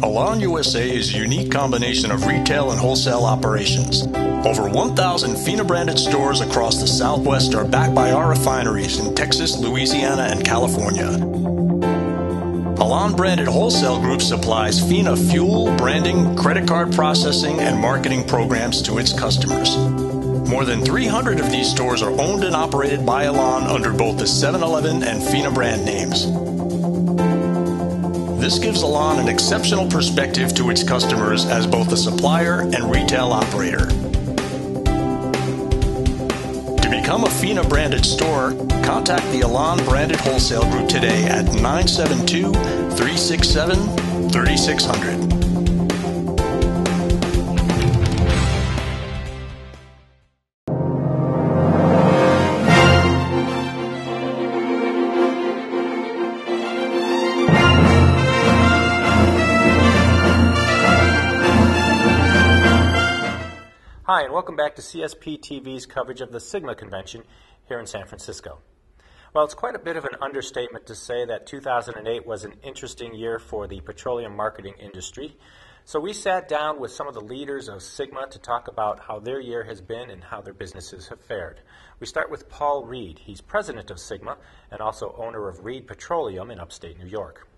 Alon USA is a unique combination of retail and wholesale operations. Over 1,000 FINA-branded stores across the Southwest are backed by our refineries in Texas, Louisiana, and California. Alon-branded wholesale group supplies FINA fuel, branding, credit card processing, and marketing programs to its customers. More than 300 of these stores are owned and operated by Alon under both the 7-Eleven and FINA brand names. This gives Alon an exceptional perspective to its customers as both a supplier and retail operator. To become a FINA branded store, contact the Alon branded wholesale group today at 972-367-3600. Hi, and welcome back to CSPTV's coverage of the SIGMA convention here in San Francisco. Well, it's quite a bit of an understatement to say that 2008 was an interesting year for the petroleum marketing industry. So we sat down with some of the leaders of SIGMA to talk about how their year has been and how their businesses have fared. We start with Paul Reid. He's president of SIGMA and also owner of Reid Petroleum in upstate New York.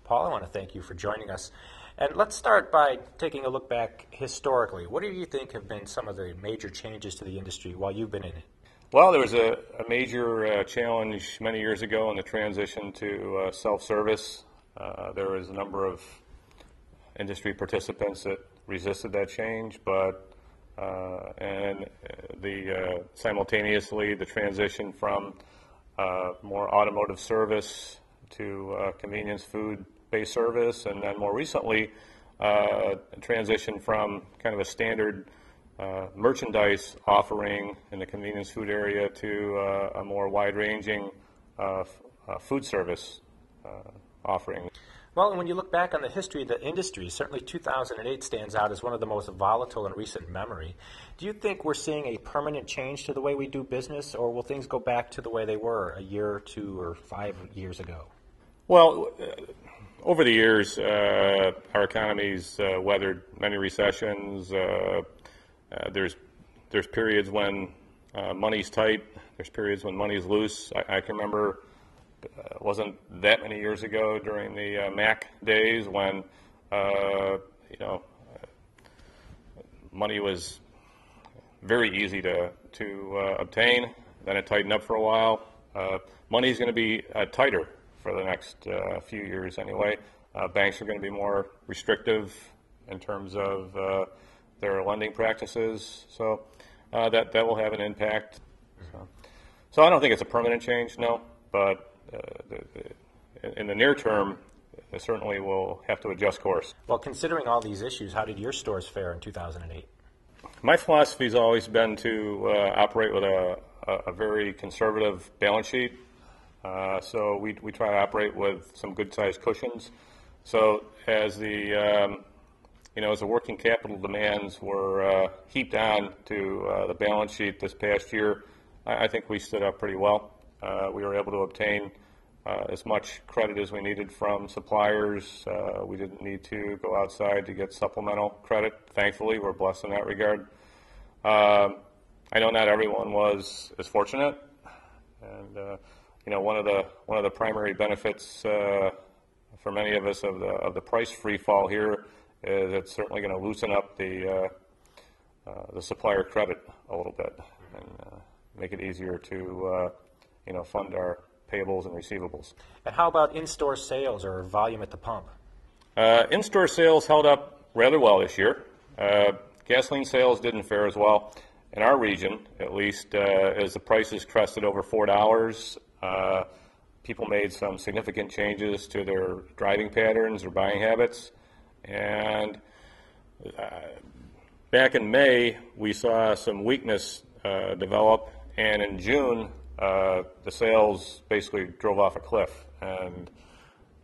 Paul, I want to thank you for joining us. And let's start by taking a look back historically. What do you think have been some of the major changes to the industry while you've been in it? Well, there was a major challenge many years ago in the transition to self-service. There was a number of industry participants that resisted that change, but simultaneously the transition from more automotive service to convenience food-based service, and then more recently a transition from kind of a standard merchandise offering in the convenience food area to a more wide-ranging food service offering. Well, and when you look back on the history of the industry, certainly 2008 stands out as one of the most volatile in recent memory. Do you think we're seeing a permanent change to the way we do business, or will things go back to the way they were a year or 2 or 5 years ago? Well, over the years, our economy's weathered many recessions. There's periods when money's tight. There's periods when money's loose. I can remember it wasn't that many years ago during the Mac days when money was very easy to obtain. Then it tightened up for a while. Money's going to be tighter for the next few years anyway. Banks are going to be more restrictive in terms of their lending practices, so that will have an impact. So I don't think it's a permanent change, no, but in the near term, they certainly will have to adjust course. Well, considering all these issues, how did your stores fare in 2008? My philosophy has always been to operate with a very conservative balance sheet. So we try to operate with some good-sized cushions. So as the working capital demands were heaped on to the balance sheet this past year, I think we stood up pretty well. We were able to obtain as much credit as we needed from suppliers. We didn't need to go outside to get supplemental credit. Thankfully, we're blessed in that regard. I know not everyone was as fortunate, and one of the primary benefits for many of us of the price free fall here is it's certainly going to loosen up the supplier credit a little bit and make it easier to fund our payables and receivables. And how about in-store sales or volume at the pump? In-store sales held up rather well this year. Gasoline sales didn't fare as well in our region, at least, as the prices crested over $4. People made some significant changes to their driving patterns or buying habits. And back in May, we saw some weakness develop, and in June, the sales basically drove off a cliff. And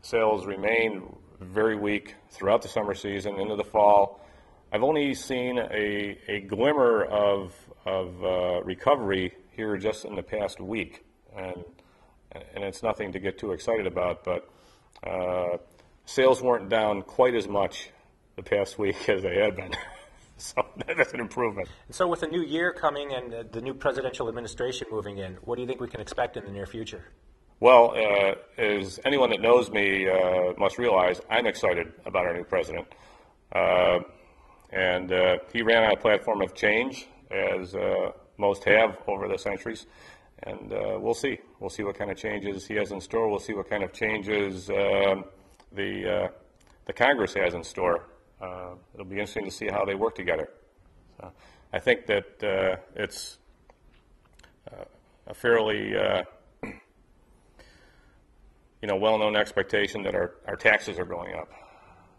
sales remained very weak throughout the summer season into the fall. I've only seen a glimmer of recovery here just in the past week, and it's nothing to get too excited about, but sales weren't down quite as much the past week as they had been. So that's an improvement. And so with the new year coming and the new presidential administration moving in, what do you think we can expect in the near future? Well, as anyone that knows me must realize, I'm excited about our new president. And he ran on a platform of change, as most have over the centuries. And we'll see. We'll see what kind of changes he has in store. We'll see what kind of changes the Congress has in store. It'll be interesting to see how they work together. So I think that it's a fairly well-known expectation that our taxes are going up.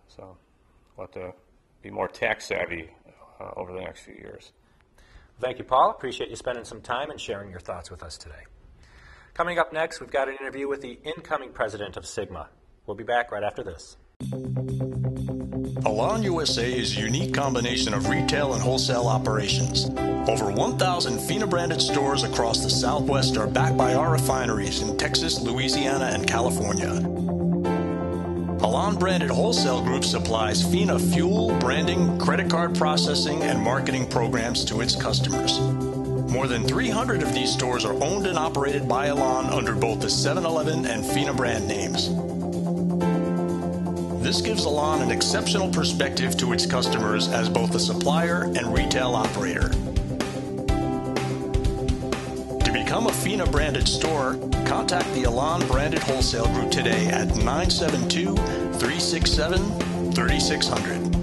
So we'll have to be more tax savvy over the next few years. Thank you, Paul. Appreciate you spending some time and sharing your thoughts with us today. Coming up next, we've got an interview with the incoming president of Sigma. We'll be back right after this. Alon USA is a unique combination of retail and wholesale operations. Over 1,000 FINA-branded stores across the Southwest are backed by our refineries in Texas, Louisiana, and California. Alon-branded wholesale group supplies FINA fuel, branding, credit card processing, and marketing programs to its customers. More than 300 of these stores are owned and operated by Alon under both the 7-Eleven and FINA brand names. This gives Alon an exceptional perspective to its customers as both a supplier and retail operator. To become a FINA branded store, contact the Alon branded wholesale group today at 972-367-3600.